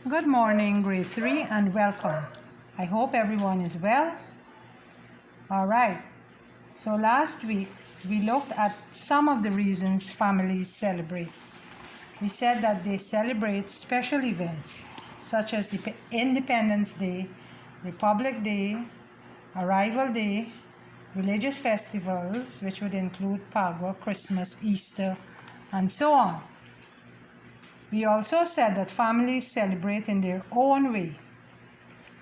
Good morning, grade 3, and welcome. I hope everyone is well. All right, so last week we looked at some of the reasons families celebrate. We said that they celebrate special events such as Independence Day, Republic Day, Arrival Day, religious festivals, which would include Pagua, Christmas, Easter, and so on. We also said that families celebrate in their own way,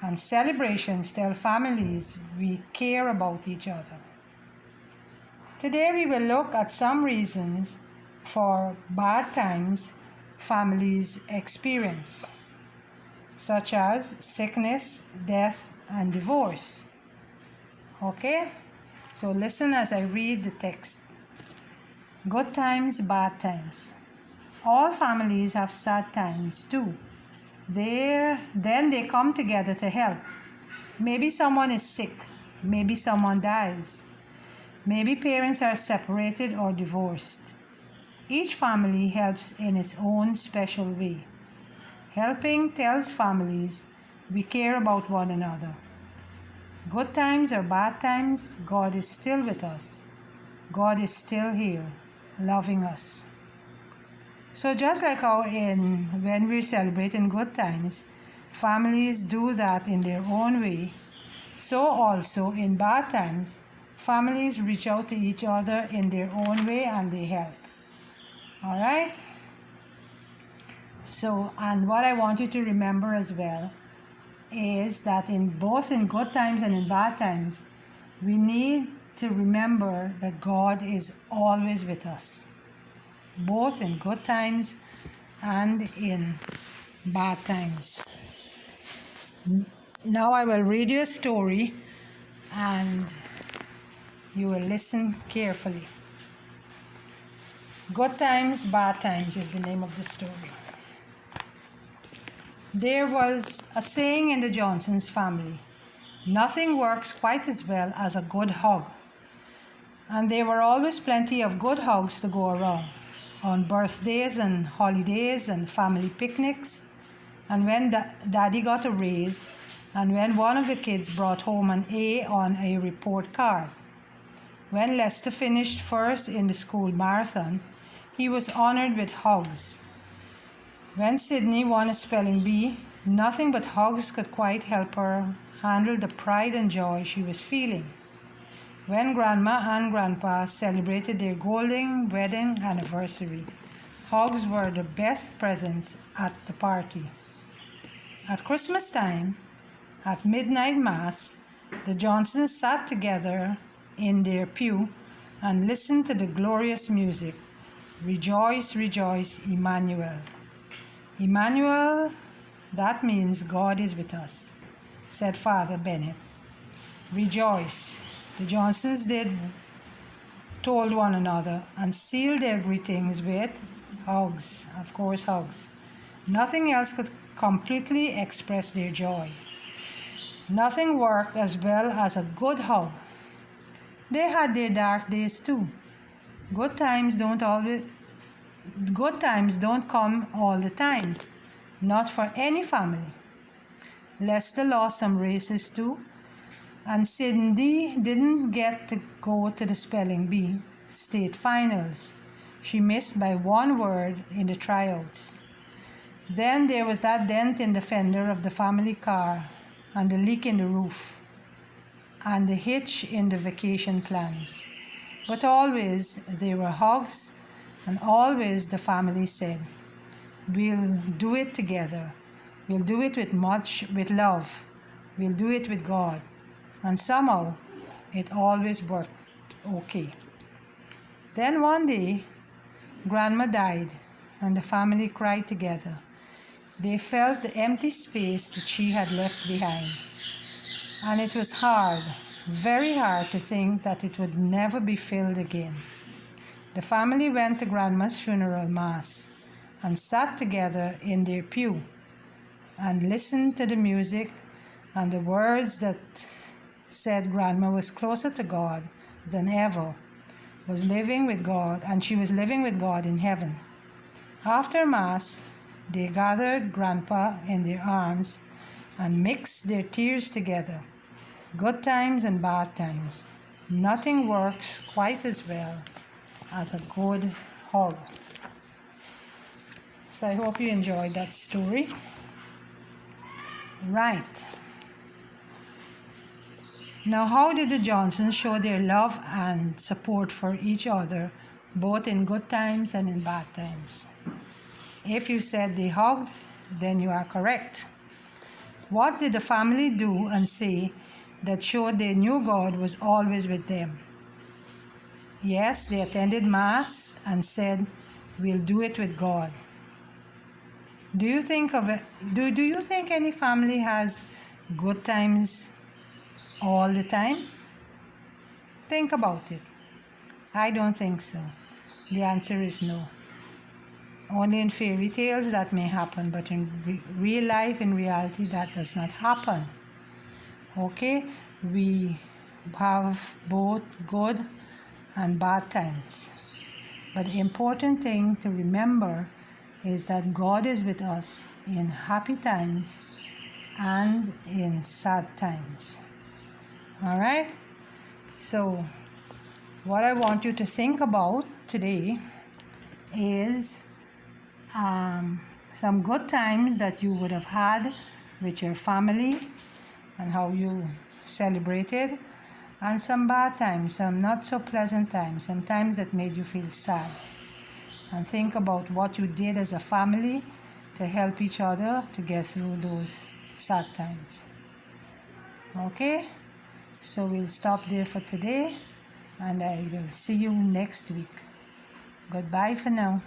and celebrations tell families we care about each other. Today we will look at some reasons for bad times families experience, such as sickness, death, and divorce. Okay? So listen as I read the text. Good times, bad times. All families have sad times too. Then they come together to help. Maybe someone is sick. Maybe someone dies. Maybe parents are separated or divorced. Each family helps in its own special way. Helping tells families we care about one another. Good times or bad times, God is still with us. God is still here, loving us. So just like how when we're celebrating good times, families do that in their own way, so also in bad times, families reach out to each other in their own way and they help. All right? So, and what I want you to remember as well is that in good times and in bad times, we need to remember that God is always with us, both in good times and in bad times. Now I will read you a story and you will listen carefully. Good Times, Bad Times is the name of the story. There was a saying in the Johnsons family: nothing works quite as well as a good hug. And there were always plenty of good hugs to go around on birthdays and holidays and family picnics, and when daddy got a raise, and when one of the kids brought home an A on a report card. When Lester finished first in the school marathon, he was honored with hugs. When Sydney won a spelling bee, nothing but hugs could quite help her handle the pride and joy she was feeling. When Grandma and Grandpa celebrated their golden wedding anniversary, hugs were the best presents at the party. At Christmas time, at midnight mass, the Johnsons sat together in their pew and listened to the glorious music. Rejoice, rejoice, Emmanuel. Emmanuel, that means God is with us, said Father Bennett. Rejoice. The Johnsons told one another and sealed their greetings with hugs, of course hugs. Nothing else could completely express their joy. Nothing worked as well as a good hug. They had their dark days too. Good times don't come all the time, not for any family. Lester lost some races too, and Cindy didn't get to go to the spelling bee state finals. She missed by one word in the tryouts. Then there was that dent in the fender of the family car, and the leak in the roof, and the hitch in the vacation plans. But always there were hugs, and always the family said, we'll do it together. We'll do it with love. We'll do it with God. And somehow it always worked okay. Then one day, Grandma died and the family cried together. They felt the empty space that she had left behind. And it was hard, very hard to think that it would never be filled again. The family went to Grandma's funeral mass and sat together in their pew and listened to the music and the words that said Grandma was closer to God than ever, was living with God, and she was living with God in heaven. After Mass, They gathered Grandpa in their arms and mixed their tears together. Good times and bad times. Nothing works quite as well as a good hug. So I hope you enjoyed that story. Right. Now, how did the Johnsons show their love and support for each other, both in good times and in bad times? If you said they hugged, then you are correct. What did the family do and say that showed they knew God was always with them? Yes, they attended Mass and said, "We'll do it with God." Do you think any family has good times all the time? Think about it. I don't think so. The answer is no. Only in fairy tales that may happen, but in real life, in reality, that does not happen. Okay? We have both good and bad times. But the important thing to remember is that God is with us in happy times and in sad times. All right? So, what I want you to think about today is some good times that you would have had with your family and how you celebrated, and some bad times, some not so pleasant times, some times that made you feel sad. And think about what you did as a family to help each other to get through those sad times. Okay? So we'll stop there for today, and I will see you next week. Goodbye for now.